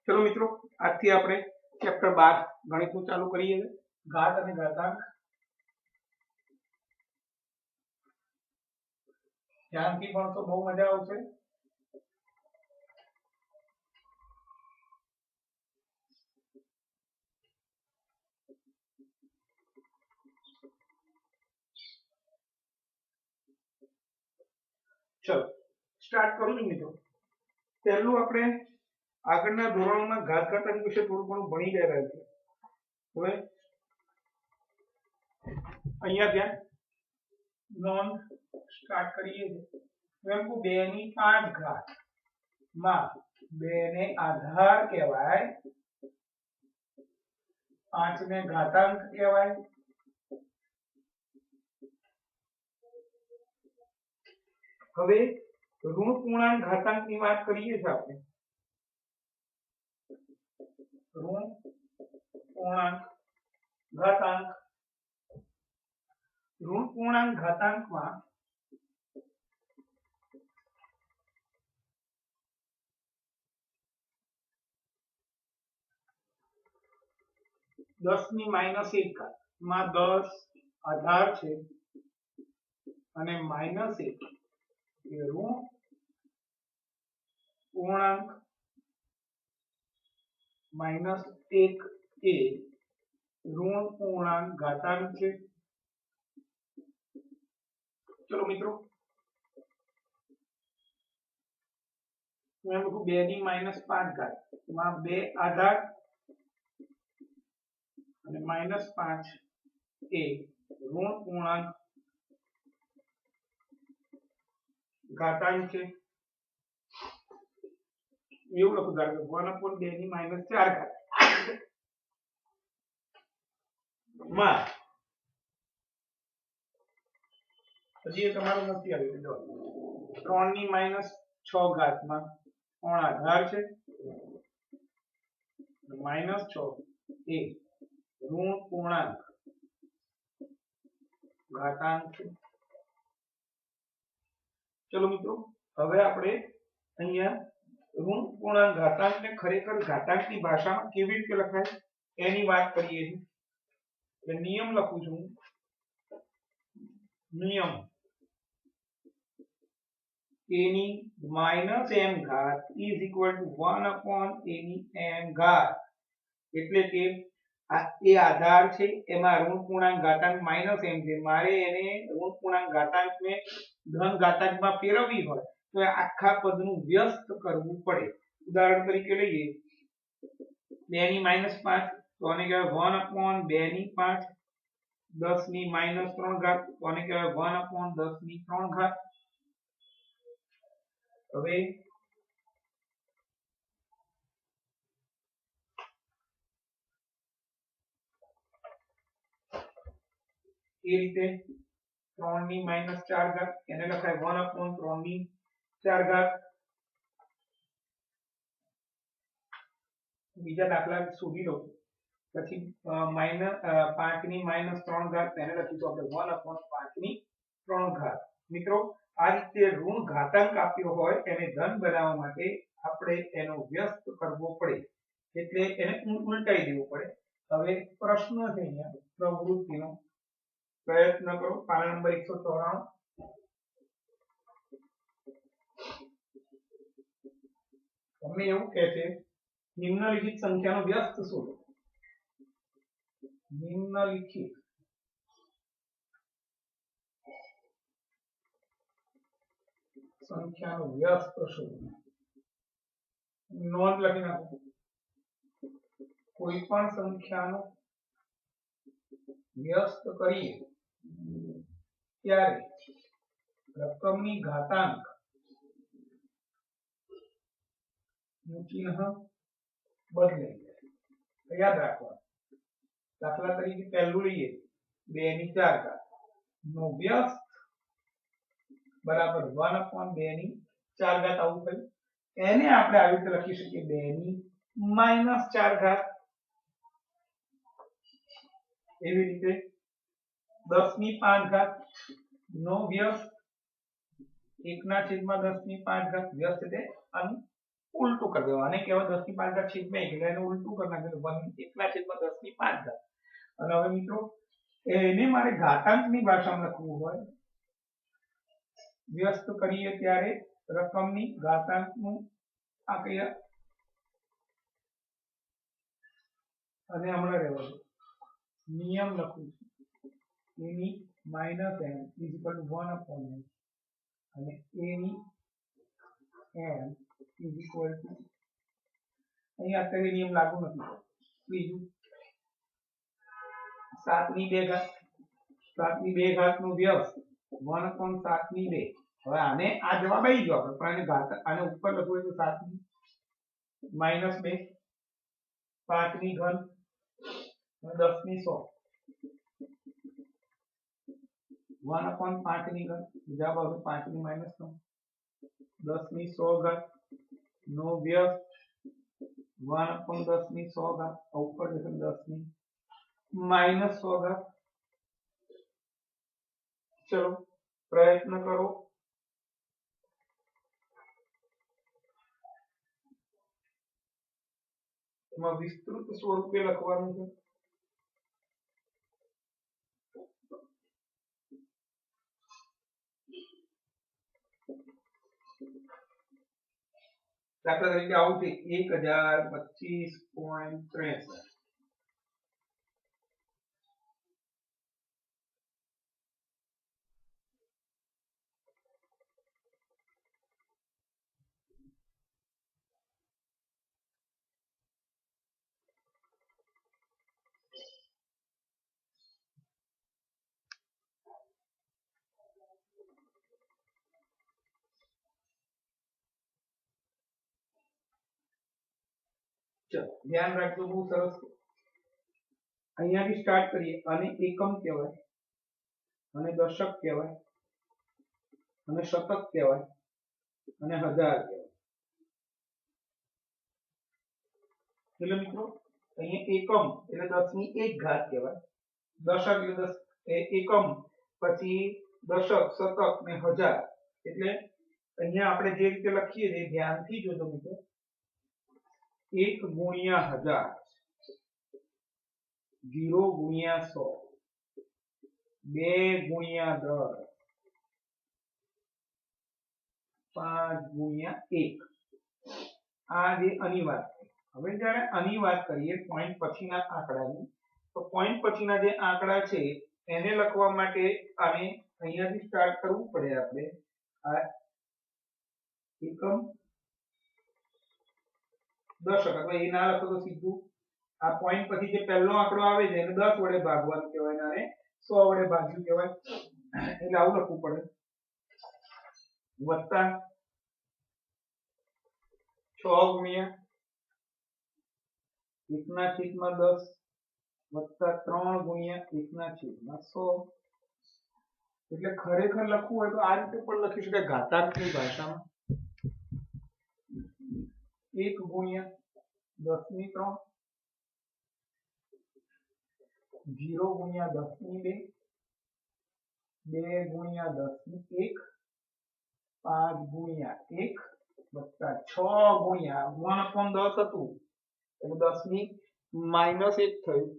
चलो मित्रों, આજથી આપણે ચેપ્ટર 12 ગણિતનું ચાલુ કરીએ. ઘાત અને ઘાતાંક. ધ્યાનથી ભણશો, બહુ મજા આવશે. ચલો સ્ટાર્ટ કરું છું મિત્રો. પહેલું આપણે આગળના ધોરણોમાં ઘાત ઘાતાંક વિશે થોડું ઘણું ભણી ગયા છે. હવે અહીંયા ત્યાં નોંધ સ્ટાર્ટ કરીએ છીએ. એમ 2 ની 5 ઘાત માં 2 ને આધાર કહેવાય, 5 ને ઘાતાંક કહેવાય. હવે ઋણ પૂર્ણાંક ઘાતાંક ની વાત કરીએ છીએ આપણે. ઋણ પૂર્ણાંક ઘાતાંક. ઋણ પૂર્ણાંક ઘાતાંકમાં 10 ની -1 ઘાત માં 10 આધાર છે અને -1 એ ઋણ પૂર્ણાંક, -1 એ ઋણ પૂર્ણાંક ઘાતાંક છે. ચલો મિત્રો, એમ 2 ની -5 ઘાત માં 2 આધાર અને -5 એ ઋણ પૂર્ણાંક ઘાતાંક છે. એવું લખું, ધારો કે 1/2 ની -4 ઘાત માં, હજી એ તમારું નથી આવ્યું, જો 3 ની -6 ઘાત માં 3 આધાર છે, -6 એ ઋણ પૂર્ણાંક ઘાતાંક છે. ચલો મિત્રો, હવે આપણે અહીંયા ઋણ પૂર્ણાંક ઘાતાંકને ખરેખર ઘાતાંકની ભાષામાં કેવી રીતે લખાય એની વાત કરીએ છીએ. કે નિયમ લખું છું. નિયમ a ની -m ઘાત is equal to 1/a ની m ઘાત. એટલે કે આ એ આધાર છે, એમાં ઋણ પૂર્ણાંક ઘાતાંક -m છે. મારે એને ઋણ પૂર્ણાંક ઘાતાંકને ધન ઘાતાંકમાં ફેરવવી હોય તો આખા પદનું વ્યસ્ત કરવું પડે. ઉદાહરણ તરીકે લઈએ 2 ની -5 તો આને કહેવાય 1/2 ની 5. 10 ની -3 ઘાત તો આને કહેવાય 1/10 ની 3 ઘાત. હવે એ રીતે 3 ની -4 ઘાત એને લખાય 1/3 ની 4 ઘાત. બીજા દાખલા શોધી લો. પછી 5 ની -3 ઘાત એને લખીશું આપણે 1/5 ની 3 ઘાત. મિત્રો, આ રીતે ઋણ ઘાતાંક આપ્યો હોય એને ધન બનાવવા માટે આપણે એનો વ્યસ્ત કરવો પડે, એટલે એને ઉલટાઈ દેવું પડે. હવે પ્રશ્ન છે અહીંયા પ્રવૃત્તિનો. પ્રયત્ન કરો. પાના નંબર 194. તમને એવું કહે છે નિમ્નલિખિત સંખ્યાનો વ્યસ્ત શોધો. નિમ્નલિખિત સંખ્યાનો વ્યસ્ત શોધો. નોંધ લખી નાખો. કોઈ પણ સંખ્યાનો વ્યસ્ત કરીએ ત્યારે રકમની ઘાતાંક નું ચિહ્ન બદલાઈ જાય. યાદ રાખવા. દાખલા તરીકે પહેલું લઈએ 2 ની 4 ઘાત નો વ્યસ્ત બરાબર 1/2 ની 4 ઘાત. આવું થયું. એને આપણે આવી રીતે લખી શકીએ 2 ની -4 ઘાત. એવી રીતે 10 ની 5 ઘાત નો વ્યસ્ત 1/10 ની 5 ઘાત. વ્યસ્ત એટલે उल्टू कर देवा आने कहेवाय 10 ની 5 ઘાત છેદમાં 1 એટલે એને ઉલ્ટું કરી નાખેલું 1 એટલા છેદમાં 10 ની 5 ઘાત અને હવે મિત્રો એને મારે ઘાતાંકની ભાષામાં લખવું હોય વ્યસ્ત કરીએ ત્યારે રકમની ઘાતાંકનું આ કહીએ અને હમણાં રહેવા દો નિયમ લખું છું એની minus m is equal to 1 upon n અને એની m ઇઝ ઇક્વલ ટુ અહીંયા અત્યારે નિયમ લાગુ નથી બીજું 7 ની 2 ઘાત 7 ની 2 ઘાત નો વ્યસ્ત 1 અપોન 7 ની 2 હવે આને આ જવાબ આવી ગયો આપણે પણ આને ઘાત આને ઉપર લખવું હોય તો 7 ની માઈનસ 2 5 ની ઘન 10 ની 100 1 અપોન 5 ની ઘન જવાબ આવશે 5 ની માઈનસ 9 10 ની 100 ઘાત નો વ્યસ્ત 1 અપોન 10 ની 100 ઘાત ઉપર જશે 10 ની માઈનસ 100 ઘાત ચલો પ્રયત્ન કરો એમાં વિસ્તૃત સ્વરૂપે લખવાનું છે દાખલા તરીકે આવું છે 1025.63 चलो ध्यान રાખજો બહુ સરસ અહીંયાથી સ્ટાર્ટ કરીએ અને એકમ કહેવાય અને દશક કહેવાય અને શતક કહેવાય અને હજાર કહેવાય એટલે મિત્રો અહીંયા એકમ એટલે 10 ની 1 ઘાત કહેવાય દશક એટલે 10 એકમ પછી દશક શતક ને હજાર એટલે અહીંયા આપણે જે રીતે લખીએ છીએ ધ્યાનથી જોજો મિત્રો 1 ગુણ્યા 1000 0 ગુણ્યા 100 2 ગુણ્યા 10 5 ગુણ્યા 1 આ જે આની વાત છે હવે જ્યારે આની વાત કરીએ પોઈન્ટ પછીના આંકડાની તો પોઈન્ટ પછીના જે આંકડા છે એને લખવા માટે આને અહીંયાથી સ્ટાર્ટ કરવું પડે આપણે આ એકમ દશક અથવા એ ના લખો તો સીધું આ પોઈન્ટ પછી જે પહેલો આંકડો આવે છે એને 10 વડે ભાગવાનું કહેવાય અને 100 વડે ભાગ્યું કહેવાય એટલે આવું લખવું પડે વત્તા 6 ગુણ્યા 1/10 વત્તા 3 ગુણ્યા 1/100 એટલે ખરેખર લખવું હોય તો આ રીતે પણ લખી શકાય ઘાતાંકની ભાષામાં 1 ગુણ્યા 10 ની 3 0 ગુણ્યા 10 ની 2 2 ગુણ્યા 10 ની 1 5 ગુણ્યા 1 વત્તા 6 ગુણ્યા 1/10 હતું એટલે 10 ની માઈનસ 1 થયું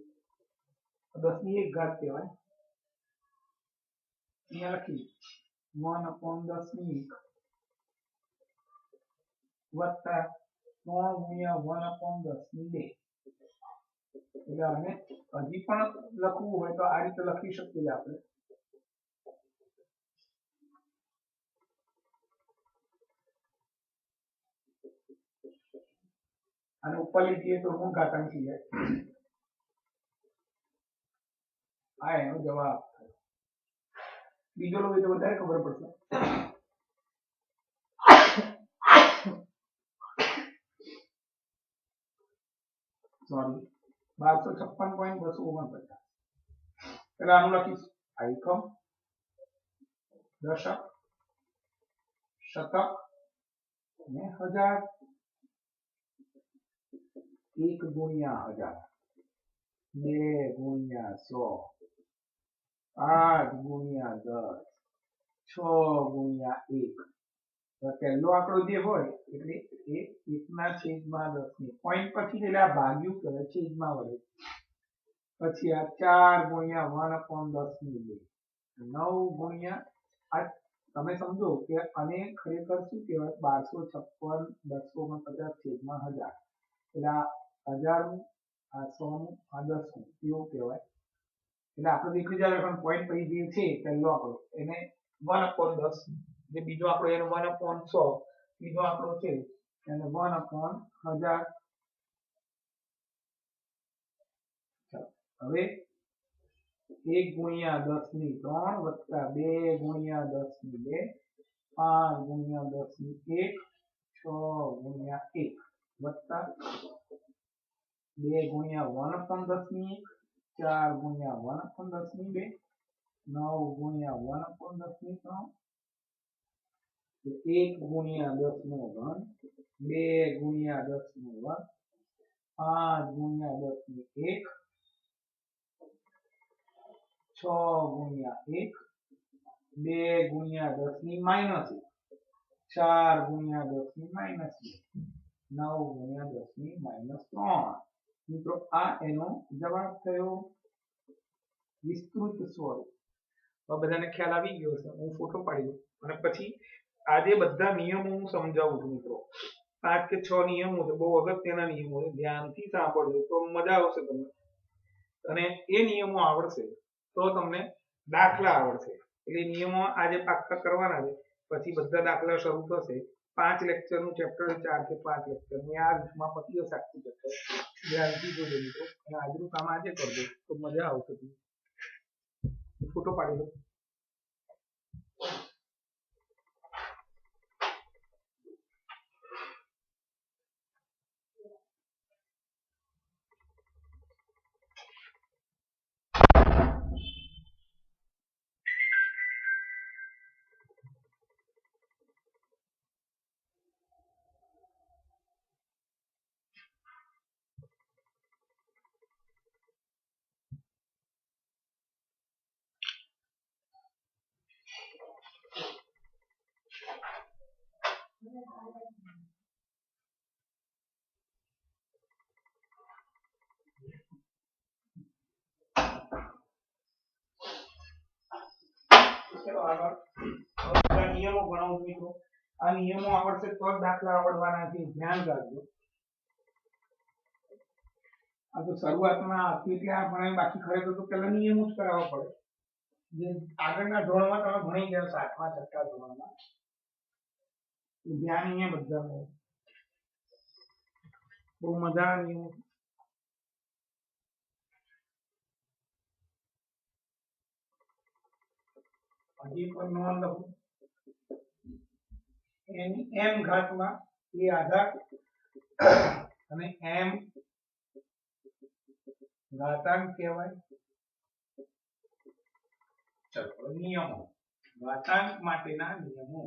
10 ની 1 ઘાત કહેવાય અહીંયા લખી 1/10 ની 1 વત્તા 3 ગુણ્યા 1/10 ની 2 એટલે આને હજી પણ લખવું હોય તો આ રીતે લખી શકીએ આપણે અને ઉપર લીધીએ તો ઋણ ઘાતાંક થઈ જાય આ એનો જવાબ બીજો લો તો વધારે ખબર પડશે સોરી 1256.249 એટલે આનું લખીશ એકમ દશક શતક અને હજાર 1 ગુણ્યા 1000 2 ગુણ્યા 100 5 ગુણ્યા 10 6 ગુણ્યા 1 પહેલો આંકડો જે હોય એટલે એ 1/10 ની પોઈન્ટ પછી એટલે આ ભાગ્યું કરે છેદમાં વડે પછી આ 4 ગુણ્યા 1/10 ની 2 9 ગુણ્યા આ તમે સમજો કે આને ખરેખર શું કહેવાય 1256 250 છેદમાં 1000 એટલે આ 1000 નું આ 100 નું આ 10 નું કેવું કહેવાય એટલે આપણે દેખી જાય પણ પોઈન્ટ પછી જે છે પહેલો આંકડો એને 1/10 જે બીજો આંકડો એને 1/100 ત્રીજો આંકડો છે એને 1/1000 હવે 1 ગુણ્યા 10 ની 3 વત્તા 2 ગુણ્યા 10 ની 2 5 ગુણ્યા 10 ની 1 6 ગુણ્યા 1 વત્તા 2 ગુણ્યા 1/10 ની 1 4 ગુણ્યા 1/10 ની 2 9 ગુણ્યા 1/10 ની 3 1 ગુણ્યા 10 નો ઘન 2 ગુણ્યા 10 નો વર્ગ 5 ગુણ્યા 10 ની 1 6 ગુણ્યા 1 2 ગુણ્યા 10 ની -1 4 ગુણ્યા 10 ની -2 9 ગુણ્યા 10 ની -3 મિત્રો આ એનો જવાબ થયો વિસ્તૃત સ્વરૂપ તો બધાને ખ્યાલ આવી ગયો છે હું ફોટો પાડી દઉં અને પછી આજે બધા નિયમો હું સમજાવું છું મિત્રો 5 કે 6 નિયમો છે બહુ અગત્યના નિયમો છે ધ્યાનથી સાંભળજો તો મજા આવશે તમને અને એ નિયમો આવડશે તો તમને દાખલા આવડશે એટલે નિયમો આજે પાક્કા કરવાના છે પછી બધા દાખલા શરૂ થશે 5 લેક્ચર નું ચેપ્ટર 4 કે 5 લેક્ચર ની આ વીકમાં પતી જશે આખું ચેપ્ટર ધ્યાનથી જોજો મિત્રો અને આજનું કામ આજે કરજો તો મજા આવશે ફોટો પાડી દો ચલો આગળ હવે નિયમો ગણાવું મિત્રો આ નિયમો આવડશે તો જ દાખલા આવડવાના છે ધ્યાન રાખજો આ તો શરૂઆતમાં આપી એટલે આ ભણાય બાકી ખરેખર તો પહેલા નિયમો જ કરાવવા પડે જે આગળના ધોરણમાં તમે ભણી ગયા 7મા 6મા ધોરણમાં ધ્યાન અહીંયા બધાનું બહુ મજાના નિયમો હજી પણ નોંધ લખું એની m ઘાતમાં એ આધાર અને m ઘાતાંક કહેવાય ચલો નિયમો ઘાતાંક માટેના નિયમો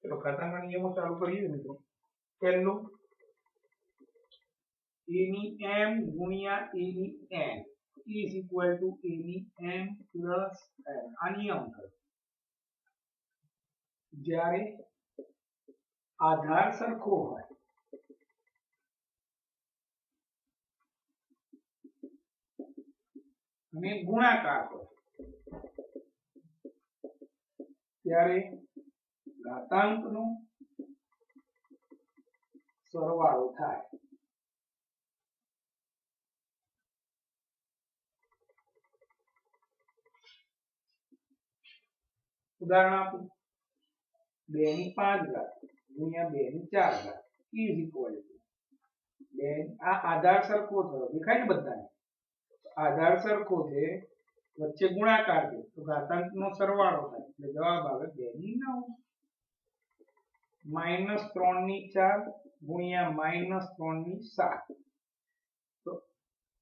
ચલો ઘાતાંકના નિયમો ચાલુ કરીએ મિત્રો પહેલું a ની m ગુણ્યા a ની n is equal to a ની m plus n આ નિયમ છે જ્યારે આધાર સરખો હોય અને ગુણાકાર હોય ત્યારે ઘાતાંકનો સરવાળો થાય ઉદાહરણ આપું 2 ની 5 ઘાત ગુણ્યા 2 ની 4 ઘાત is equal to 2 આ આધાર સરખો થયો દેખાય ને બધાને આધાર સરખો છે વચ્ચે ગુણાકાર છે તો ઘાતાંકનો સરવાળો થાય એટલે જવાબ આવે 2 ની 9 -3 ની 4 ગુણ્યા -3 ની 7 તો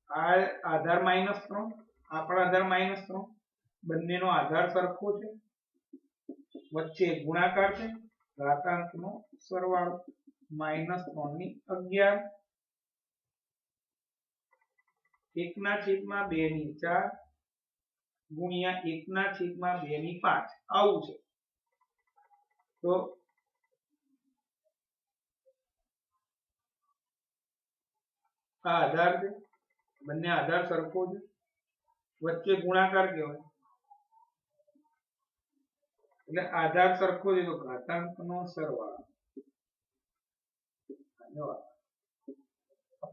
આ આધાર -3 આ પણ આધાર -3 બંનેનો આધાર સરખો છે વચ્ચે ગુણાકાર છે ઘાતાંકનો સરવાળો -3 ની 11 1/2/4 ગુણ્યા 1/2/5 આવું છે. તો આ આધાર છે, બંને આધાર સરખો છે, વચ્ચે ગુણાકાર કહેવાય એટલે આધાર સરખો છે તો ઘાતાંકનો સરવાળો.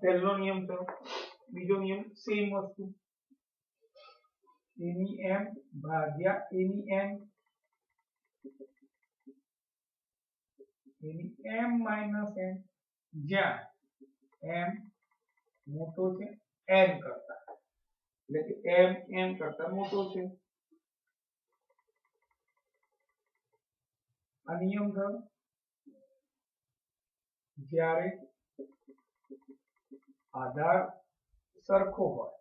પહેલો નિયમ થયો. બીજો નિયમ સેમ વસ્તુ એની એમ ભાગ્યા એની એમ માઇનસ એન, જ્યાં એમ મોટો છે એન કરતા, એટલે કે એમ એન કરતા મોટો છે. આ નિયમ થયો જ્યારે આધાર સરખો હોય,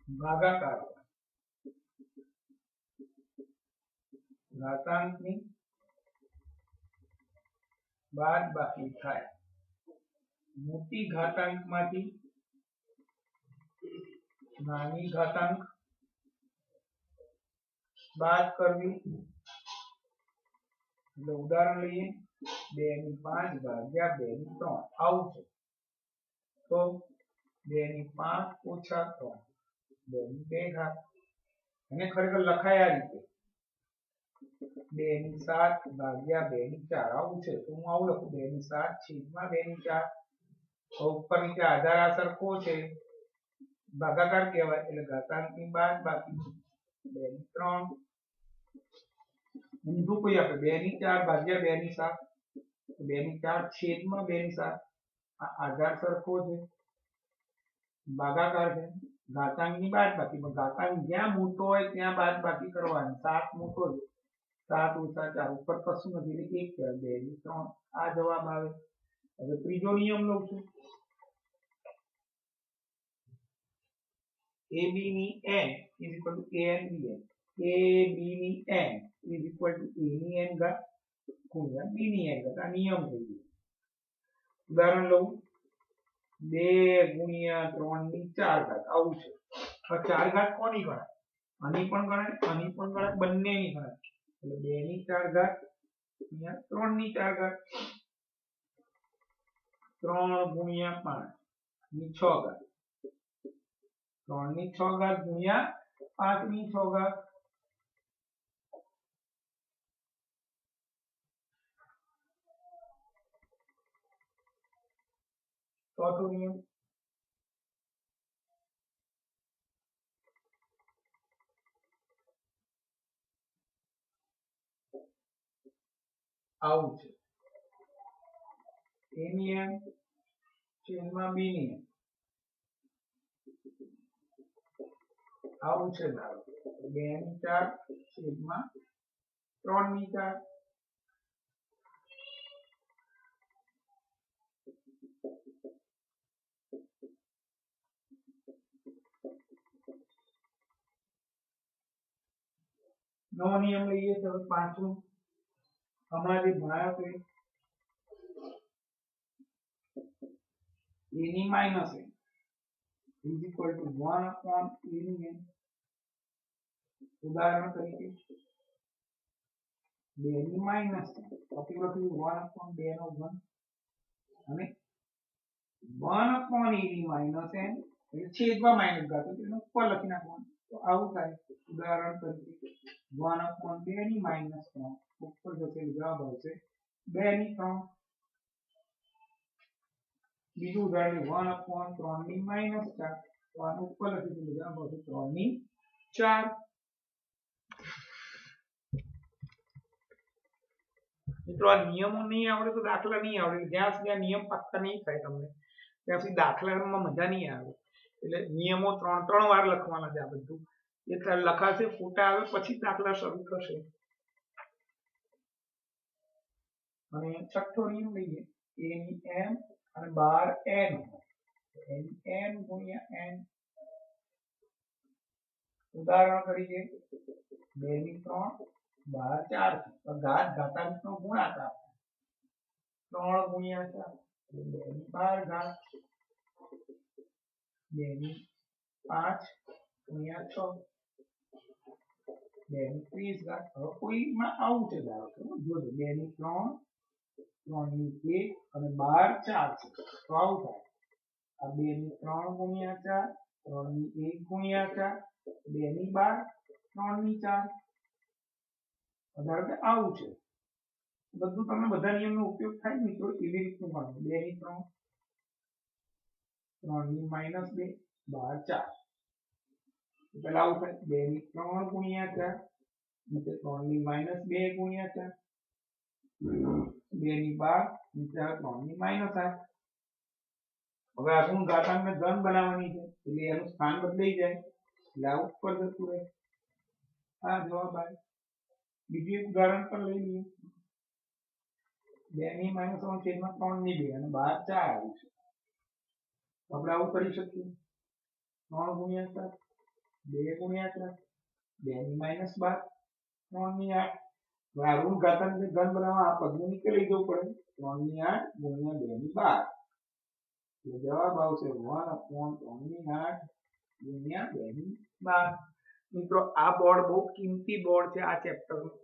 ભાગાકાર હોય, ઘાતાંકની બાદબાકી થાય, મોટી ઘાતાંકમાંથી નાની ઘાતાંક બાદ કરવી. એટલે ઉદાહરણ લઈએ 2/5 ભાગ્યા 2/3 આવું છે. તો 2/5 ઓછા 3 2/2 ઘાત, અને ખરેખર લખાય આ રીતે 2/7 ભાગ્યા 2/4 આવું છે. તો હું આવું લખું 2/7/2/4. તો ઉપર નીચે આધાર આ સરખો છે, ભાગાકાર કહેવાય એટલે ઘાતાંકની બાદબાકી 2/3. ઊંધું કોઈ આપે 2/4 ભાગ્યા 2/7, 2/4/2/7. આ આધાર સરખો છે, ભાગાકાર છે, ઘાતાંકની બાદબાકી. ઘાતાંક જ્યાં મોટો હોય ત્યાં બાદબાકી કરવાની. 7 મોટો છે, 7 ઓછા 4 ઉપર કશું નથી એટલે 1 કહેવાય. 2/3 આ જવાબ આવે. હવે ત્રીજો નિયમ લઉં છું. ab ની n is equal to an bn. ab ની n is equal to a ની n ઘાત ગુણ્યા b ની n ઘાત. આ નિયમ થઈ ગયો. ઉદાહરણ લઉં 2 ગુણ્યા 3/4 ઘાત આવું છે. હવે 4 ઘાત કોની ગણાય? આની પણ ગણાય, આની પણ ગણાય, બંનેની ગણાય. એટલે 2/4 ઘાત ગુણ્યા 3/4 ઘાત. 3 ગુણ્યા 5/6 ઘાત. 3/6 ઘાત ગુણ્યા 5/6 ઘાત. ચોથો નિયમ આવું છે. a ની n છેદમાં b ની n આવું છે. ધારો 2/4 છેદમાં 3/4. નવો નિયમ લઈએ તો પાંચમો હમણાં જે ભણાયો છે a ની minus n is equal to 1/a ની n. ઉદાહરણ તરીકે 2 ની માઇનસ પછી લખ્યું 1/2 નો ઘન અને 1/a ની માઇનસ n એટલે છેદમાં માઇનસ ઘાત એટલે ઉપર લખી નાખવાનું. તો આવું થાય. ઉદાહરણ તરીકે 1/2 ની માઇનસ 3 ઉપર જશે જવાબ આવશે 2/3. બીજું ઉદાહરણ 1/3 ની માઇનસ 4 તો આનું ઉપર લખી તો જવાબ આવશે 3/4. મિત્રો આ નિયમો નહીં આવડે તો દાખલા નહીં આવડે. જ્યાં સુધી આ નિયમ પાક્કા નહીં થાય તમને ત્યાં સુધી દાખલામાં મજા નહીં આવે. એટલે નિયમો 3 વાર લખવાના છે. આ બધું એ લખાશે, ફોટા આવે પછી દાખલા શરૂ થશે. અને છઠ્ઠો નિયમ લઈએ a ની m અને બહાર n n ગુણ્યા n. ઉદાહરણ તરીકે 2/3 બહાર 4 છે તો ઘાત ઘાતાંકનો ગુણાકાર 3 ગુણ્યા 4 2 ની 12 ઘાત 2 ની 5 ગુણ્યા 6 2 ની 30 ઘાત. હવે કોઈમાં આવું છે ધારો કે જોજો 2 ની 3 3 ની 1 અને 12 4 છે તો આવું થાય આ 2 ની 3 ગુણ્યા 4 3 ની 1 ગુણ્યા 4 2 ની 12 3 ની 4 ધારો કે આવું છે બધું તમને બધા નિયમનો ઉપયોગ થાય મિત્રો એવી રીતનું ગણો 2 ની 3 3 ની -2 12 4 પેલા આવું થાય 2 ની 3 ગુણ્યા 4 નીચે 3 ની -2 ગુણ્યા 4 2 ની 12 નીચે 3 ની -8 હવે આ ગુણ ઘાતાંકને ધન બનાવવાની છે એટલે એનું સ્થાન બદલાઈ જાય એટલે આ ઉપર જતું રહે આ જવાબ આવે બીજું એક ઉદાહરણ પણ લઈ લઈએ 2 ની -3 છેદમાં 3 ની 2 અને 12 4 આવ્યું છે આપણે આવું કરી શકીએ 3 ગુણ્યા 4 2 ગુણ્યા 4 2 ની -12 3 ની 8 આ ઋણ ઘાતાંકને ધન બનાવવા આ પદને નીચે લઈ જવું પડે 3 ની 8 ગુણ્યા 2 ની 12 એટલે જવાબ આવશે 1/3 ની 8 ગુણ્યા 2 ની 12 મિત્રો આ બોર્ડ બહુ કિંમતી બોર્ડ છે આ ચેપ્ટરનું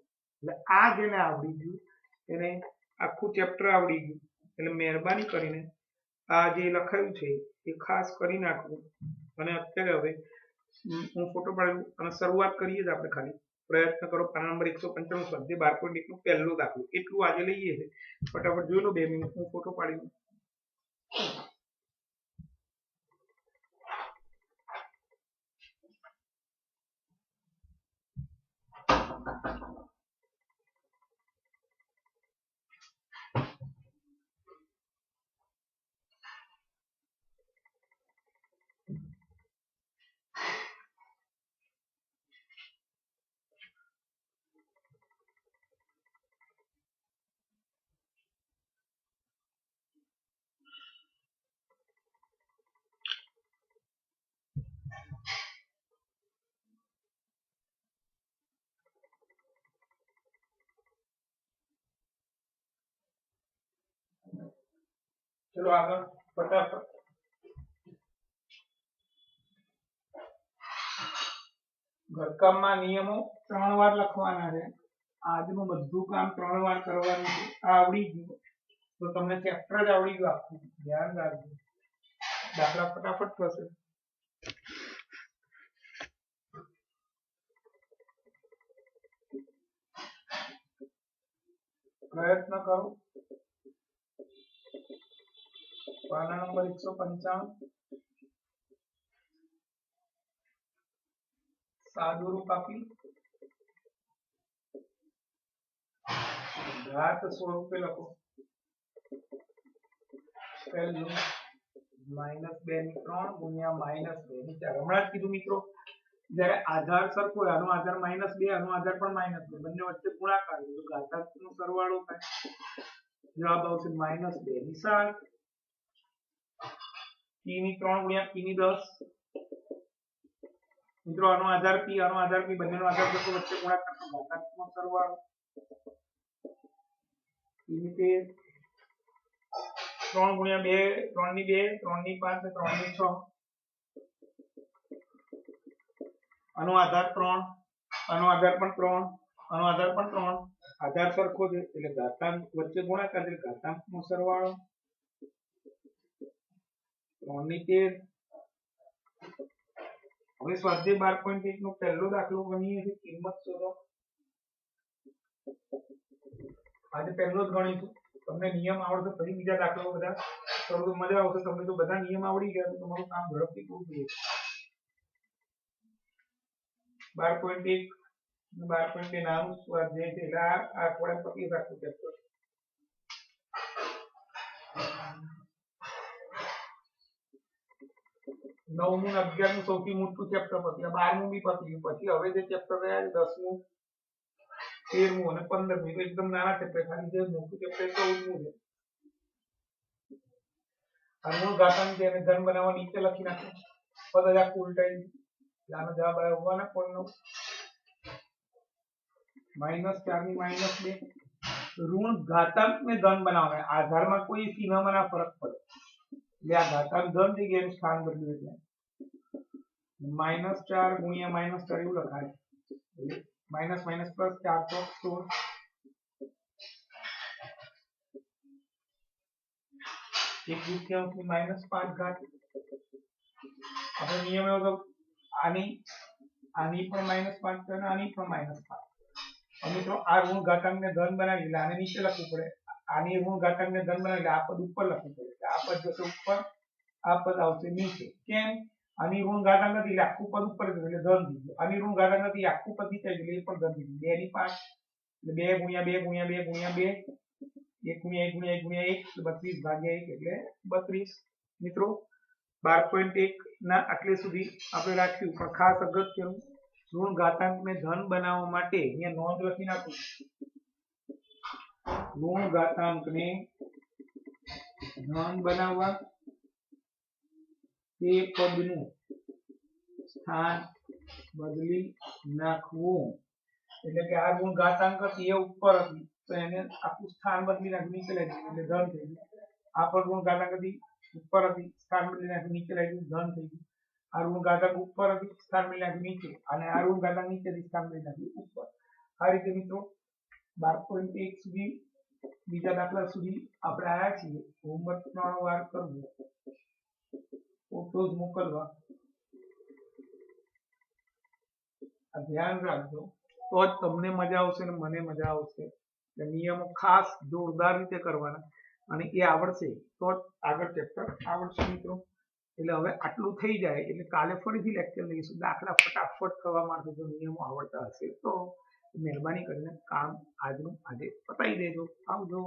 એટલે આ જેને આવડી ગયું એને આખું ચેપ્ટર આવડી ગયું એટલે મહેરબાની કરીને આ જે લખાયું છે એ ખાસ કરી નાખવું અને અત્યારે હવે હું ફોટો પાડું અને શરૂઆત કરીએ જ આપણે ખાલી પ્રયત્ન કરો પાના નંબર 195 સ્વાધ્યાય 12.1 નું પહેલું દાખલું એટલું આજે લઈએ છે ફટાફટ જોઈ લો 2 મિનિટ હું ફોટો પાડી દઉં ચલો આગળ ફટાફટ ઘરકામમાં નિયમો 3 વાર લખવાના છે આજનું બધું કામ 3 વાર કરવાનું છે આ આવડી ગયું તો તમને ચેપ્ટર જ આવડી ગયું આખું ધ્યાન રાખજો દાખલા ફટાફટ થશે પ્રયત્ન કરો પાના નંબર 155 સાદું રૂપ આપી ઘાત સ્વરૂપે લખો પહેલું -2 ની 3 ગુણ્યા -2 ની 4 હમણાં જ કીધું મિત્રો જ્યારે આધાર સરખો હોય આનો આધાર -2 આનો આધાર પણ -2 બંને વચ્ચે ગુણાકાર તો ઘાતાંકનો સરવાળો થાય જવાબ આવશે -2 ની 7 p ની 3 ગુણ્યા p ની 10 મિત્રો આનો આધાર p બંનેનો આધાર સરખો વચ્ચે ગુણાકાર તો ઘાતાંકનો સરવાળો p ની 13 3 ગુણ્યા 2 3 ની 2 3 ની 5 3 ની 6 આનો આધાર 3 આનો આધાર પણ 3 આનો આધાર પણ 3 આધાર સરખો છે એટલે ઘાતાંક વચ્ચે ગુણાકાર એટલે ઘાતાંકનો સરવાળો 3 ની 13 હવે સ્વાધ્યાય 12.1 નો પહેલો દાખલો ગણીએ છીએ કિંમત શોધો આજે પહેલો જ ગણીશું તમને નિયમ આવડે તો ફરી બીજા દાખલાઓ બધા કરો તો મજા આવશે તમને જો બધા નિયમ આવડી ગયા તો તમારું કામ ઝડપથી પૂરું થઈ જશે 12.1 12.2 નાનું સ્વાધ્યાય છે એટલે આ અઠવાડિયા પતી શકતું ચેપ્ટર નવમું ને 11મું સૌથી મોટું ચેપ્ટર પતી 12મું બી પતી ગયું પછી હવે જે ચેપ્ટર રહ્યા છે 10મું 13મું અને 15મું તો એકદમ નાના ચેપ્ટર ખાલી જે મોટું ચેપ્ટર 14મું છે આ મૂળ ઘાતાંક છે એને ધન બનાવવા નીચે લખી નાખો પદ જ આખું ઉલટાઈ આનો જવાબ આવ્યો 1/9 -4 ની -2 ऋण घातांक में धन बनावे आधार में कोई चिन्ह में ना फरक पड़े એટલે આ ઘાતાંક ધન થઈ ગયા એનું સ્થાન બદલ્યું એટલે -4 ગુણ્યા -4 એવું લખાય એટલે માઇનસ માઇનસ પ્લસ 416 एक तृतीयांश में -5 घात આપણે નિયમ એવો તો આની પણ -5 છે અને આની પણ -5 મિત્રો આ ઋણ ઘાતાંક ને ધન બનાવી એટલે આને નીચે લખવું પડે આની ઋણ ઘાતાંક ને ધન બનાવી એટલે આ પદ ઉપર લખવું પડે એટલે આ પદ જશે ઉપર આ પદ આવશે નીચે કેમ આની ઋણ ઘાતાંક નથી એટલે આખું પદ ઉપર જશે એટલે ધન થઈ ગયું આની ઋણ ઘાતાંક નથી આખું પદ નીચે એટલે એ પણ ધન થઈ ગયું 2 ની 5 એટલે 2 ગુણ્યા 2 ગુણ્યા 2 ગુણ્યા 2 1 ગુણ્યા 1 ગુણ્યા 1 ગુણ્યા 1 32 ભાગ્યા 1 એટલે 32 મિત્રો 12.1 ના આટલે સુધી આપણે રાખ્યું પણ ખાસ અગત્યનું ઋણ ઘાતાંકને ધન બનાવવા માટે અહીંયા નોંધ લખી નાખો ઋણ ઘાતાંકને ધન બનાવવા તે પદનું સ્થાન બદલી નાખવું એટલે કે આ ઋણ ઘાતાંક હતી એ ઉપર હતી તો એને આખું સ્થાન બદલી નાખી નીચે લઈ ગયું એટલે ધન થઈ ગયું આ પણ ઋણ ઘાતાંક હતી ઉપર હતી સ્થાન બદલી નાખી નીચે લઈ ગયું ધન થઈ ગયું આ ઋણ ઘાતાંક ઉપર હતી સ્થાન બદલી નાખી નીચે અને આ ઋણ ઘાતાંક નીચેથી સ્થાન બદલી નાખ્યું ઉપર આ રીતે મિત્રો 12.1 સુધી બીજા દાખલા સુધી આપણે આયા છીએ હોમવર્ક 3 વાર કરવું ફોટોઝ મોકલવા આ ધ્યાન રાખજો તો જ તમને મજા આવશે અને મને મજા આવશે એટલે નિયમો ખાસ જોરદાર રીતે કરવાના અને એ આવડશે તો જ આગળ ચેપ્ટર આવડશે મિત્રો એટલે હવે આટલું થઈ જાય એટલે કાલે ફરીથી લેક્ચર લઈશું દાખલા ફટાફટ થવા માટે જો નિયમો આવડતા હશે તો મહેરબાની કરીને કામ આજનું આજે પતાવી દેજો આવજો